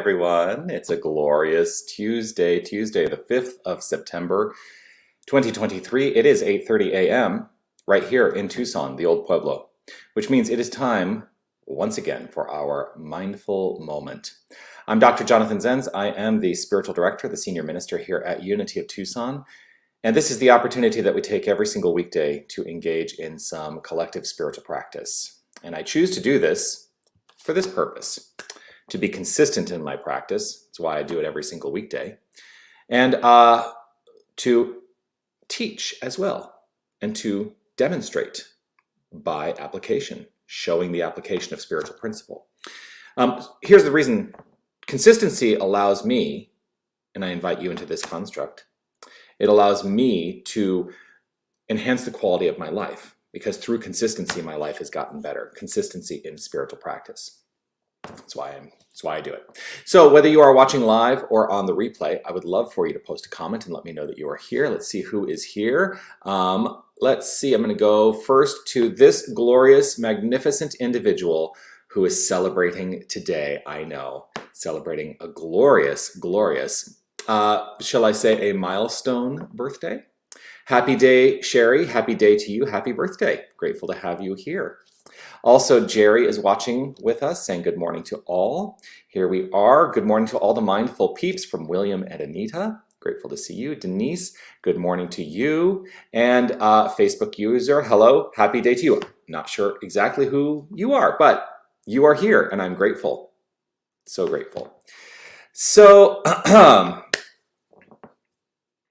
everyone. It's a glorious Tuesday, the 5th of September, 2023. It is 8:30 a.m. right here in Tucson, the old Pueblo, which means it is time once again for our mindful moment. I'm Dr. Jonathan Zenz. I am the spiritual director, the senior minister here at Unity of Tucson. And this is the opportunity that we take every single weekday to engage in some collective spiritual practice. And I choose to do this for this purpose, to be consistent in my practice. That's why I do it every single weekday. And to teach as well, and to demonstrate by application, showing the application of spiritual principle. Here's the reason. Consistency allows me, and I invite you into this construct, it allows me to enhance the quality of my life, because through consistency, my life has gotten better. Consistency in spiritual practice. That's why I do it. So whether you are watching live or on the replay, I would love for you to post a comment and let me know that you are here. Let's see who is here. Let's see, I'm going to go first to this glorious, magnificent individual who is celebrating today. I know, celebrating a glorious, shall I say, a milestone birthday? Happy day, Sherry. Happy day to you. Happy birthday. Grateful to have you here. Also, Jerry is watching with us, saying good morning to all. Here we are. Good morning to all the mindful peeps from William and Anita. Grateful to see you. Denise, good morning to you. And Facebook user, hello. Happy day to you. Not sure exactly who you are, but you are here, and I'm grateful. So grateful. So,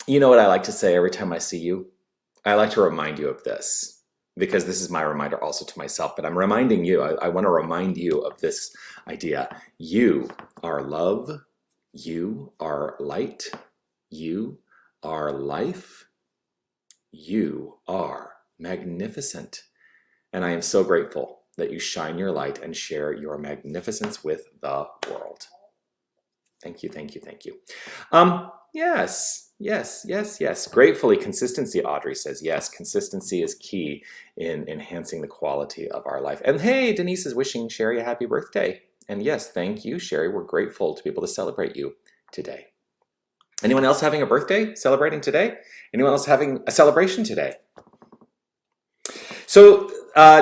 you know what I like to say every time I see you? I like to remind you of this, because this is my reminder also to myself, but I'm reminding you, I want to remind you of this idea. You are love, you are light, you are life, you are magnificent. And I am so grateful that you shine your light and share your magnificence with the world. Thank you, thank you, thank you. Yes. Gratefully, consistency, Audrey says, yes, consistency is key in enhancing the quality of our life. And hey, Denise is wishing Sherry a happy birthday. And yes, thank you, Sherry. We're grateful to be able to celebrate you today. Anyone else having a birthday, celebrating today? Anyone else having a celebration today? So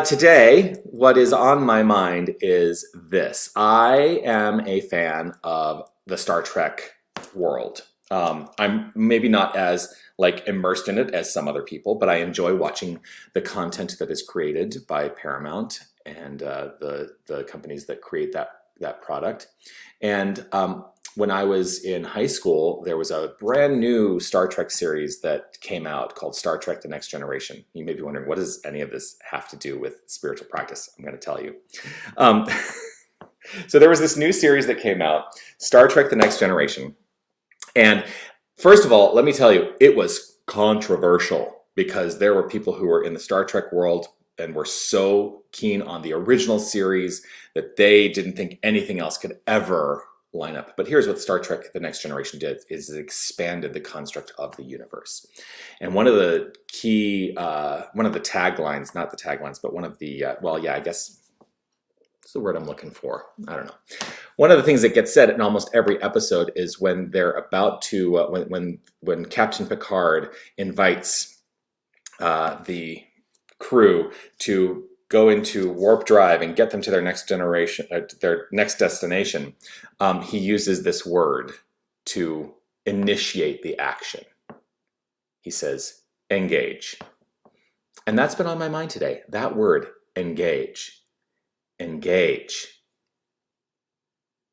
today, what is on my mind is this. I am a fan of the Star Trek world. I'm maybe not as immersed in it as some other people, but I enjoy watching the content that is created by Paramount and the companies that create that product. And when I was in high school, there was a brand new Star Trek series that came out called Star Trek: The Next Generation. You may be wondering, what does any of this have to do with spiritual practice? I'm going to tell you. So there was this new series that came out, Star Trek: The Next Generation. And first of all, let me tell you, it was controversial because there were people who were in the Star Trek world and were so keen on the original series that they didn't think anything else could ever line up. But here's what Star Trek: The Next Generation did, is it expanded the construct of the universe. And one of the key, one of the taglines, not the taglines, but one of the, I guess the word I'm looking for. I don't know. One of the things that gets said in almost every episode is when they're about to, when Captain Picard invites the crew to go into warp drive and get them to their next generation, their next destination, he uses this word to initiate the action. He says, engage. And that's been on my mind today. That word, engage. Engage.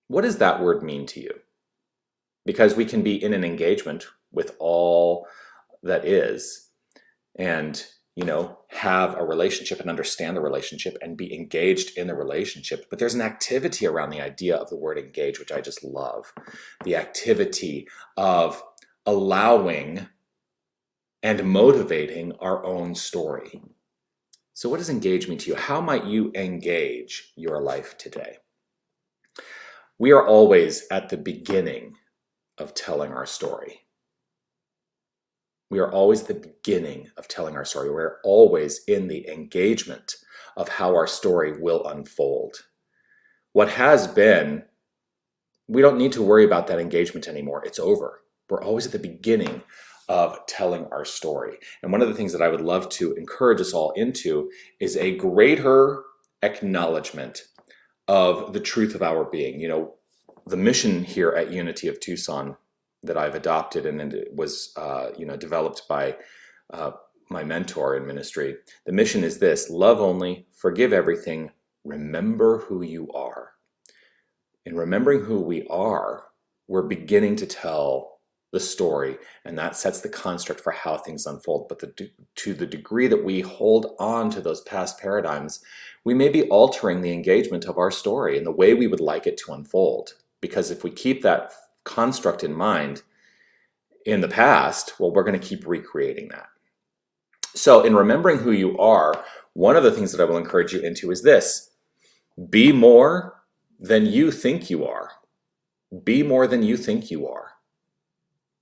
What does that word mean to you? Because we can be in an engagement with all that is and, have a relationship and understand the relationship and be engaged in the relationship. But there's an activity around the idea of the word engage, which I just love. The activity of allowing and motivating our own story. So what does engage mean to you? How might you engage your life today? We are always at the beginning of telling our story. We are always at the beginning of telling our story. We're always in the engagement of how our story will unfold. What has been we don't need to worry about that engagement anymore. It's over. We're always at the beginning of telling our story. And one of the things that I would love to encourage us all into is a greater acknowledgement of the truth of our being. The mission here at Unity of Tucson that I've adopted, and it was developed by my mentor in ministry. The mission is this: love only, forgive everything, remember who you are. In remembering who we are, we're beginning to tell the story, and that sets the construct for how things unfold. But to the degree that we hold on to those past paradigms, we may be altering the engagement of our story in the way we would like it to unfold. Because if we keep that construct in mind in the past, well, we're going to keep recreating that. So in remembering who you are, one of the things that I will encourage you into is this: be more than you think you are. Be more than you think you are.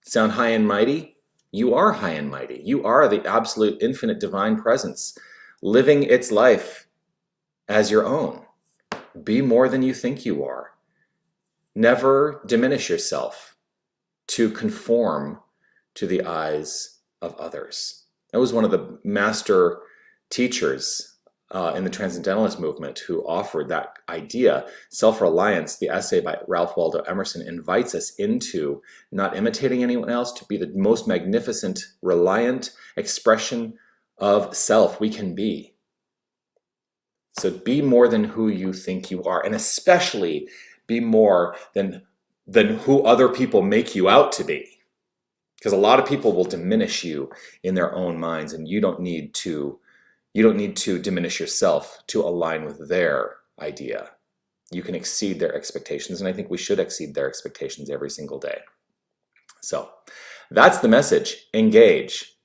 Sound high and mighty? You are high and mighty. You are the absolute infinite divine presence, living its life as your own. Be more than you think you are. Never diminish yourself to conform to the eyes of others. That was one of the master teachers in the Transcendentalist movement who offered that idea. Self-reliance, the essay by Ralph Waldo Emerson, invites us into not imitating anyone else, to be the most magnificent, reliant expression of self we can be. So be more than who you think you are, and especially be more than who other people make you out to be. Because a lot of people will diminish you in their own minds, and you don't need to diminish yourself to align with their idea. You can exceed their expectations, and I think we should exceed their expectations every single day. So that's the message. Engage.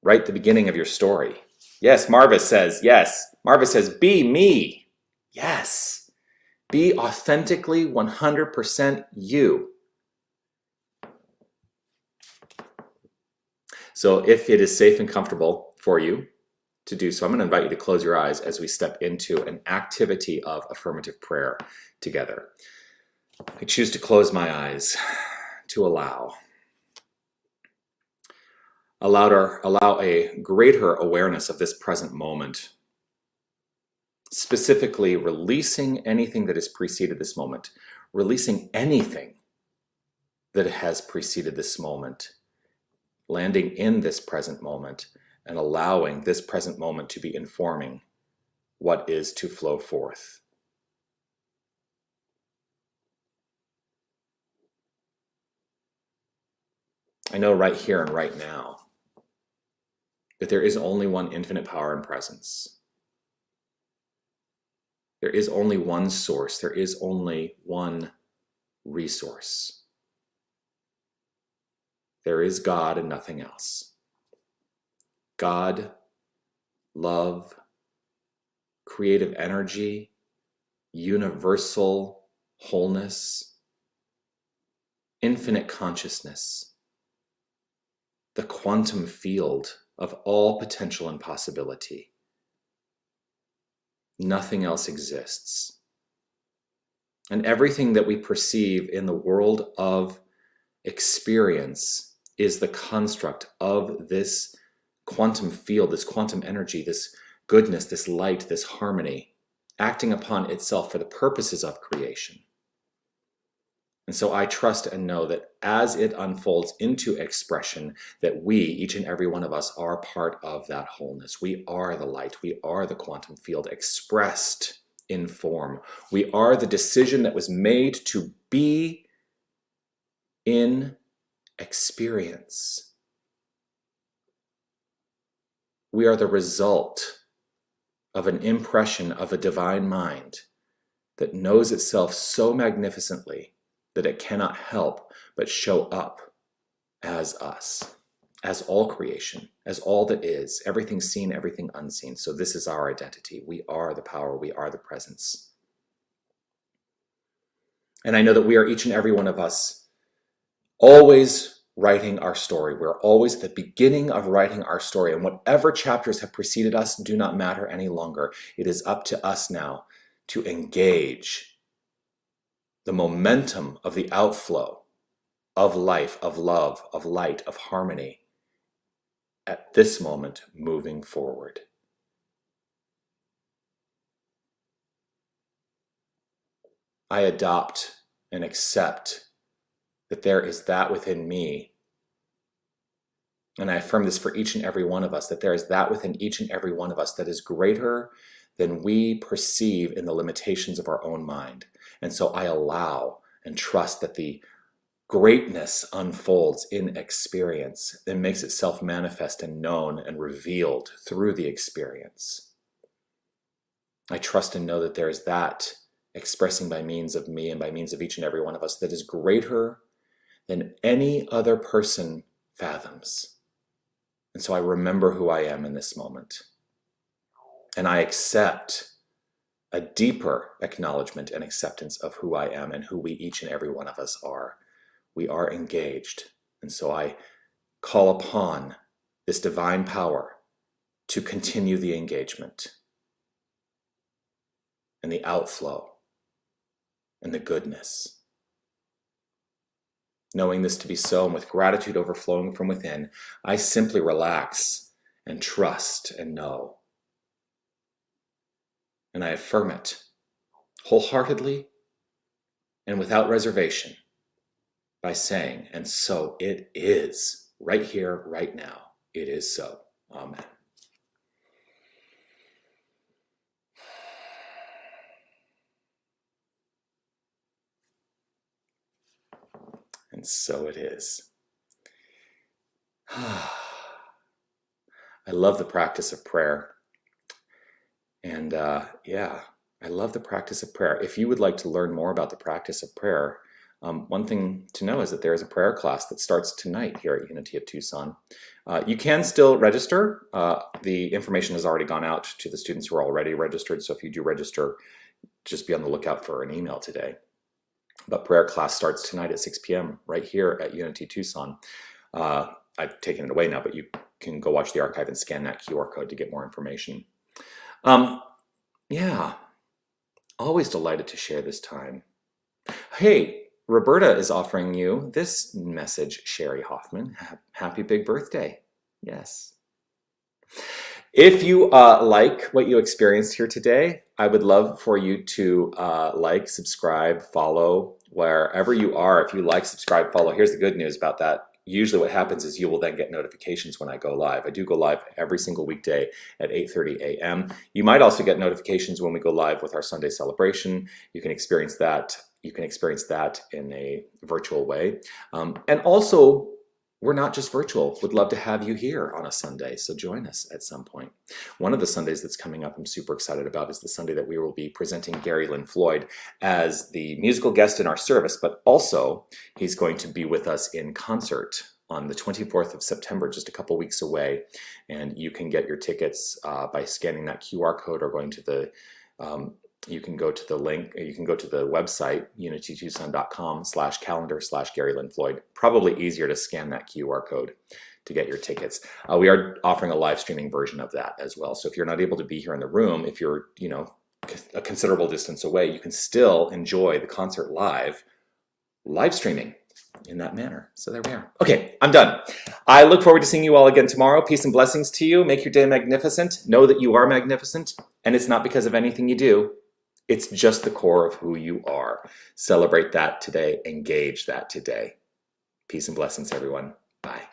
Right at the beginning of your story. Yes, Marvis says, yes. Marvis says, be me. Yes. Be authentically 100% you. So if it is safe and comfortable for you to do so, I'm going to invite you to close your eyes as we step into an activity of affirmative prayer together. I choose to close my eyes to allow a greater awareness of this present moment, specifically releasing anything that has preceded this moment, releasing anything that has preceded this moment, landing in this present moment, and allowing this present moment to be informing what is to flow forth. I know right here and right now that there is only one infinite power and presence. There is only one source. There is only one resource. There is God and nothing else. God, love, creative energy, universal wholeness, infinite consciousness, the quantum field of all potential and possibility. Nothing else exists. And everything that we perceive in the world of experience is the construct of this quantum field, this quantum energy, this goodness, this light, this harmony, acting upon itself for the purposes of creation. And so I trust and know that as it unfolds into expression, that we, each and every one of us, are part of that wholeness. We are the light. We are the quantum field expressed in form. We are the decision that was made to be in experience. We are the result of an impression of a divine mind that knows itself so magnificently that it cannot help but show up as us, as all creation, as all that is, everything seen, everything unseen. So this is our identity. We are the power. We are the presence. And I know that we are, each and every one of us, always writing our story. We're always at the beginning of writing our story, and whatever chapters have preceded us do not matter any longer. It is up to us now to engage the momentum of the outflow of life, of love, of light, of harmony at this moment moving forward. I adopt and accept that there is that within me, and I affirm this for each and every one of us, that there is that within each and every one of us that is greater than we perceive in the limitations of our own mind. And so I allow and trust that the greatness unfolds in experience and makes itself manifest and known and revealed through the experience. I trust and know that there is that expressing by means of me and by means of each and every one of us that is greater than any other person fathoms. And so I remember who I am in this moment. And I accept a deeper acknowledgement and acceptance of who I am and who we each and every one of us are. We are engaged. And so I call upon this divine power to continue the engagement and the outflow and the goodness. Knowing this to be so, and with gratitude overflowing from within, I simply relax and trust and know. And I affirm it wholeheartedly and without reservation by saying, and so it is, right here, right now. It is so. Amen. And so it is. I love the practice of prayer. And I love the practice of prayer. If you would like to learn more about the practice of prayer, one thing to know is that there is a prayer class that starts tonight here at Unity of Tucson. You can still register. The information has already gone out to the students who are already registered. So if you do register, just be on the lookout for an email today. But prayer class starts tonight at 6 p.m. right here at Unity Tucson. I've taken it away now, but you can go watch the archive and scan that QR code to get more information. Always delighted to share this time. Hey, Roberta is offering you this message, Sherry Hoffman. Happy big birthday. Yes. If you like what you experienced here today, I would love for you to like, subscribe, follow, wherever you are. If you like, subscribe, follow, here's the good news about that. Usually what happens is you will then get notifications when I go live. I do go live every single weekday at 8:30 a.m. You might also get notifications when we go live with our Sunday celebration. You can experience that. You can experience that in a virtual way. And also, we're not just virtual. Would love to have you here on a Sunday, so join us at some point. One of the Sundays that's coming up I'm super excited about is the Sunday that we will be presenting Gary Lynn Floyd as the musical guest in our service, but also he's going to be with us in concert on the 24th of September, just a couple weeks away. And you can get your tickets by scanning that QR code or going to the you can go to the link, you can go to the website, unitytucson.com/calendar/Gary Lynn Floyd. Probably easier to scan that QR code to get your tickets. We are offering a live streaming version of that as well. So if you're not able to be here in the room, if you're, a considerable distance away, you can still enjoy the concert live streaming in that manner. So there we are. Okay, I'm done. I look forward to seeing you all again tomorrow. Peace and blessings to you. Make your day magnificent. Know that you are magnificent, and it's not because of anything you do. It's just the core of who you are. Celebrate that today. Engage that today. Peace and blessings, everyone. Bye.